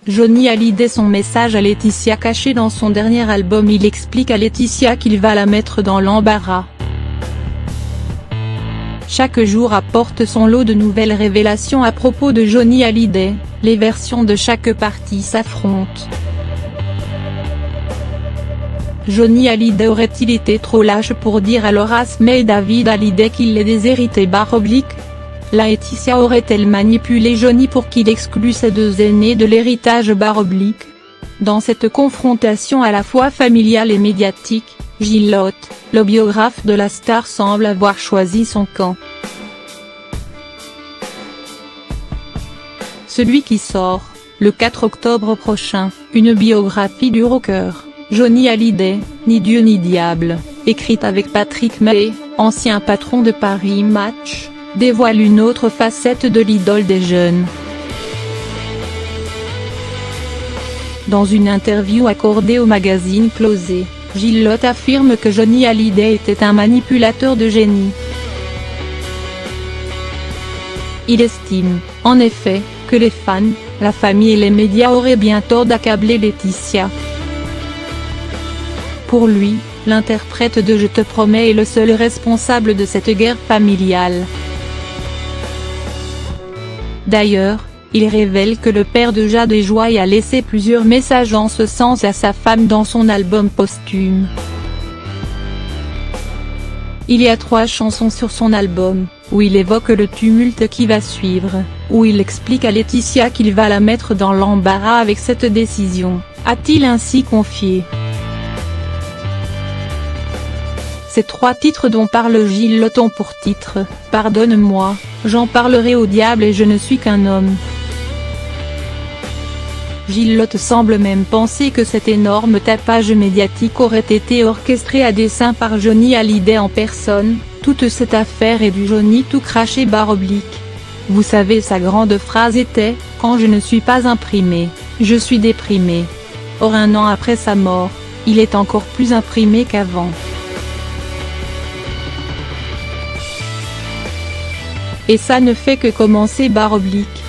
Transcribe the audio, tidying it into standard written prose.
Johnny Hallyday son message à Laetitia caché dans son dernier album. Il explique à Laetitia qu'il va la mettre dans l'embarras. Chaque jour apporte son lot de nouvelles révélations à propos de Johnny Hallyday, les versions de chaque partie s'affrontent. Johnny Hallyday aurait-il été trop lâche pour dire à Horace May et David Hallyday qu'il les déshéritait ? Laetitia aurait-elle manipulé Johnny pour qu'il exclue ses deux aînés de l'héritage ? Dans cette confrontation à la fois familiale et médiatique, Gilles Lott, le biographe de la star, semble avoir choisi son camp. Celui qui sort, le 4 octobre prochain, une biographie du rocker, Johnny Hallyday, Ni Dieu ni diable, écrite avec Patrick May, ancien patron de Paris Match, dévoile une autre facette de l'idole des jeunes. Dans une interview accordée au magazine Closer, Gilles Lott affirme que Johnny Hallyday était un manipulateur de génie. Il estime, en effet, que les fans, la famille et les médias auraient bien tort d'accabler Laetitia. Pour lui, l'interprète de Je te promets est le seul responsable de cette guerre familiale. D'ailleurs, il révèle que le père de Jade et Joy a laissé plusieurs messages en ce sens à sa femme dans son album posthume. Il y a 3 chansons sur son album, où il évoque le tumulte qui va suivre, où il explique à Laetitia qu'il va la mettre dans l'embarras avec cette décision, a-t-il ainsi confié. Ces 3 titres dont parle Gilles Lott ont pour titre « Pardonne-moi, j'en parlerai au diable et je ne suis qu'un homme ». Gilles Lott semble même penser que cet énorme tapage médiatique aurait été orchestré à dessein par Johnny Hallyday en personne. Toute cette affaire est du Johnny tout craché /. Vous savez, sa grande phrase était « Quand je ne suis pas imprimé, je suis déprimé ». Or 1 an après sa mort, il est encore plus imprimé qu'avant. Et ça ne fait que commencer /.